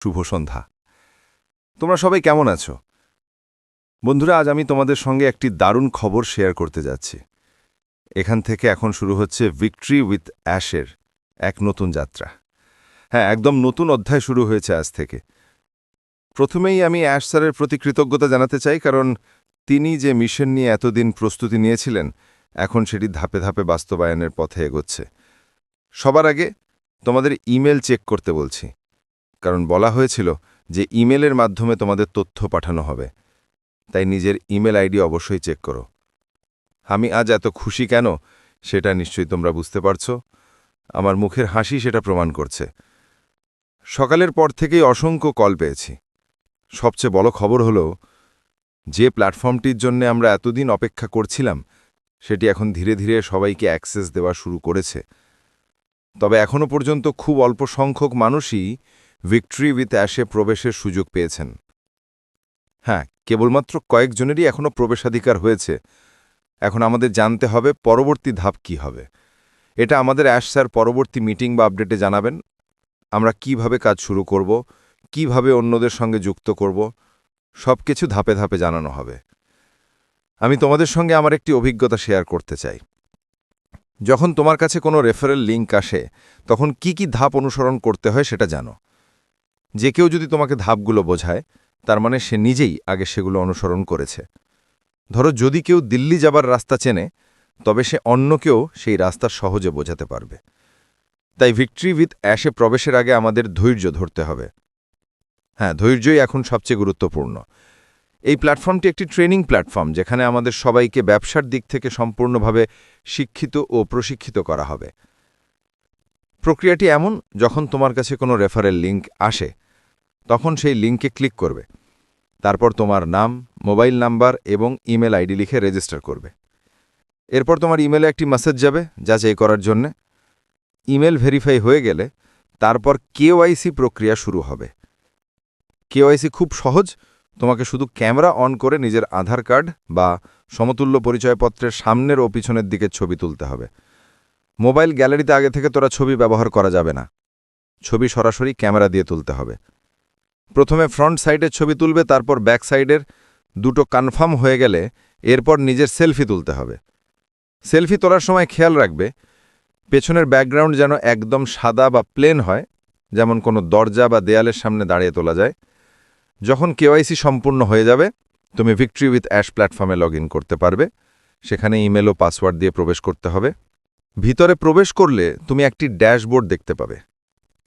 শুভ সন্ধ্যা। তোমরা সবাই কেমন আছো? বন্ধুরা, আজ আমি তোমাদের সঙ্গে একটি দারুণ খবর শেয়ার করতে যাচ্ছি। এখান থেকে এখন শুরু হচ্ছে ভিক্টরি উইথ অ্যাশের এক নতুন যাত্রা। হ্যাঁ, একদম নতুন অধ্যায় শুরু হয়েছে আজ থেকে। প্রথমেই আমি অ্যাশ স্যারের প্রতি কৃতজ্ঞতা জানাতে চাই, কারণ তিনি যে মিশন নিয়ে এতদিন প্রস্তুতি নিয়েছিলেন, এখন সেটি ধাপে ধাপে বাস্তবায়নের পথে এগোচ্ছে। সবার আগে তোমাদের ইমেল চেক করতে বলছি, কারণ বলা হয়েছিল যে ইমেলের মাধ্যমে তোমাদের তথ্য পাঠানো হবে। তাই নিজের ইমেল আইডি অবশ্যই চেক করো। আমি আজ এত খুশি কেন সেটা নিশ্চয়ই তোমরা বুঝতে পারছো। আমার মুখের হাসি সেটা প্রমাণ করছে। সকালের পর থেকেই অসংখ্য কল পেয়েছি। সবচেয়ে বড় খবর হলো, যে প্ল্যাটফর্মটির জন্য আমরা এতদিন অপেক্ষা করছিলাম সেটি এখন ধীরে ধীরে সবাইকে অ্যাক্সেস দেওয়া শুরু করেছে। তবে এখনও পর্যন্ত খুব অল্প সংখ্যক মানুষই ভিক্টরি উইথ অ্যাশে প্রবেশের সুযোগ পেয়েছেন। হ্যাঁ, কেবলমাত্র কয়েকজনেরই এখনও প্রবেশাধিকার হয়েছে। এখন আমাদের জানতে হবে পরবর্তী ধাপ কি হবে। এটা আমাদের অ্যাশ স্যার পরবর্তী মিটিং বা আপডেটে জানাবেন। আমরা কিভাবে কাজ শুরু করব, কিভাবে অন্যদের সঙ্গে যুক্ত করব, সবকিছু ধাপে ধাপে জানানো হবে। আমি তোমাদের সঙ্গে আমার একটি অভিজ্ঞতা শেয়ার করতে চাই। যখন তোমার কাছে কোনো রেফারেল লিঙ্ক আসে, তখন কি কি ধাপ অনুসরণ করতে হয় সেটা জানো। যে কেউ যদি তোমাকে ধাপগুলো বোঝায়, তার মানে সে নিজেই আগে সেগুলো অনুসরণ করেছে। ধরো, যদি কেউ দিল্লি যাবার রাস্তা চেনে, তবে সে অন্যকেও সেই রাস্তা সহজে বোঝাতে পারবে। তাই ভিক্টরি উইথ অ্যাশে প্রবেশের আগে আমাদের ধৈর্য ধরতে হবে। হ্যাঁ, ধৈর্যই এখন সবচেয়ে গুরুত্বপূর্ণ। এই প্ল্যাটফর্মটি একটি ট্রেনিং প্ল্যাটফর্ম, যেখানে আমাদের সবাইকে ব্যবসার দিক থেকে সম্পূর্ণভাবে শিক্ষিত ও প্রশিক্ষিত করা হবে। প্রক্রিয়াটি এমন, যখন তোমার কাছে কোনো রেফারেল লিঙ্ক আসে, তখন সেই লিঙ্কে ক্লিক করবে। তারপর তোমার নাম, মোবাইল নাম্বার এবং ইমেল আইডি লিখে রেজিস্টার করবে। এরপর তোমার ইমেলে একটি মেসেজ যাবে যাচাই করার জন্য। ইমেল ভেরিফাই হয়ে গেলে তারপর কেওয়াইসি প্রক্রিয়া শুরু হবে। কেওয়াইসি খুব সহজ। তোমাকে শুধু ক্যামেরা অন করে নিজের আধার কার্ড বা সমতুল্য পরিচয়পত্রের সামনের ও পিছনের দিকে ছবি তুলতে হবে। মোবাইল গ্যালারিতে আগে থেকে তোরা ছবি ব্যবহার করা যাবে না। ছবি সরাসরি ক্যামেরা দিয়ে তুলতে হবে। প্রথমে ফ্রন্ট সাইডের ছবি তুলবে, তারপর ব্যাক সাইডের। দুটো কনফার্ম হয়ে গেলে এরপর নিজের সেলফি তুলতে হবে। সেলফি তোলার সময় খেয়াল রাখবে পেছনের ব্যাকগ্রাউন্ড যেন একদম সাদা বা প্লেন হয়, যেমন কোনো দরজা বা দেয়ালের সামনে দাঁড়িয়ে তোলা যায়। যখন কেওয়াইসি সম্পূর্ণ হয়ে যাবে, তুমি ভিক্টরি উইথ অ্যাশ প্ল্যাটফর্মে লগ ইন করতে পারবে। সেখানে ইমেল ও পাসওয়ার্ড দিয়ে প্রবেশ করতে হবে। ভিতরে প্রবেশ করলে তুমি একটি ড্যাশবোর্ড দেখতে পাবে।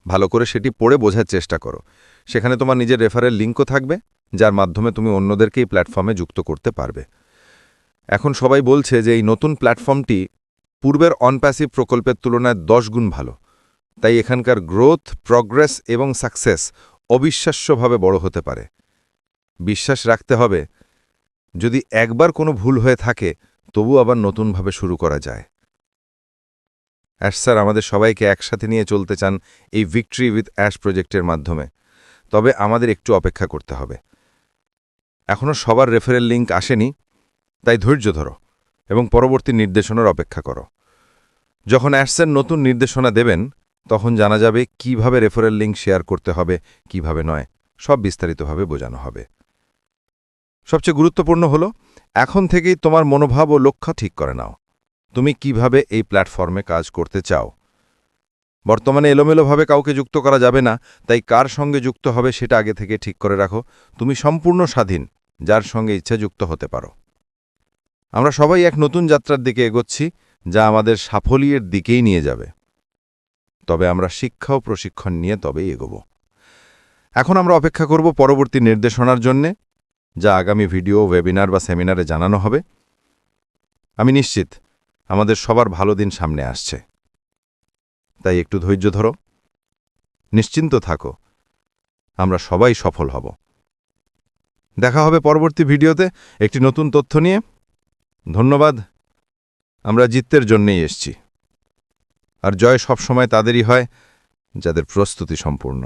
ভালো করে সেটি পড়ে বোঝার চেষ্টা করো। সেখানে তোমার নিজের রেফারেল লিঙ্কও থাকবে, যার মাধ্যমে তুমি অন্যদেরকে এই প্ল্যাটফর্মে যুক্ত করতে পারবে। এখন সবাই বলছে যে এই নতুন প্ল্যাটফর্মটি পূর্বের অনপ্যাসিভ প্রকল্পের তুলনায় 10 গুণ ভালো। তাই এখানকার গ্রোথ, প্রগ্রেস এবং সাকসেস অবিশ্বাস্যভাবে বড় হতে পারে। বিশ্বাস রাখতে হবে, যদি একবার কোনো ভুল হয়ে থাকে, তবু আবার নতুনভাবে শুরু করা যায়। অ্যাশ স্যার আমাদের সবাইকে একসাথে নিয়ে চলতে চান এই ভিক্টরি উইথ অ্যাশ প্রজেক্টের মাধ্যমে। তবে আমাদের একটু অপেক্ষা করতে হবে। এখনও সবার রেফারেল লিঙ্ক আসেনি, তাই ধৈর্য ধরো এবং পরবর্তী নির্দেশনার অপেক্ষা করো। যখন অ্যাশ স্যার নতুন নির্দেশনা দেবেন, তখন জানা যাবে কিভাবে রেফারেল লিঙ্ক শেয়ার করতে হবে, কিভাবে নয়, সব বিস্তারিতভাবে বোঝানো হবে। সবচেয়ে গুরুত্বপূর্ণ হলো, এখন থেকেই তোমার মনোভাব ও লক্ষ্য ঠিক করে নাও। তুমি কিভাবে এই প্ল্যাটফর্মে কাজ করতে চাও। বর্তমানে এলোমেলোভাবে কাউকে যুক্ত করা যাবে না, তাই কার সঙ্গে যুক্ত হবে সেটা আগে থেকে ঠিক করে রাখো। তুমি সম্পূর্ণ স্বাধীন, যার সঙ্গে ইচ্ছা যুক্ত হতে পারো। আমরা সবাই এক নতুন যাত্রার দিকে এগোচ্ছি, যা আমাদের সাফল্যের দিকেই নিয়ে যাবে। তবে আমরা শিক্ষা ও প্রশিক্ষণ নিয়ে তবেই এগোব। এখন আমরা অপেক্ষা করব পরবর্তী নির্দেশনার জন্যে, যা আগামী ভিডিও, ওয়েবিনার বা সেমিনারে জানানো হবে। আমি নিশ্চিত আমাদের সবার ভালো দিন সামনে আসছে। তাই একটু ধৈর্য ধরো, নিশ্চিন্ত থাকো, আমরা সবাই সফল হব। দেখা হবে পরবর্তী ভিডিওতে একটি নতুন তথ্য নিয়ে। ধন্যবাদ। আমরা জিততের জন্যেই এসছি, আর জয় সবসময় তাদেরই হয় যাদের প্রস্তুতি সম্পূর্ণ।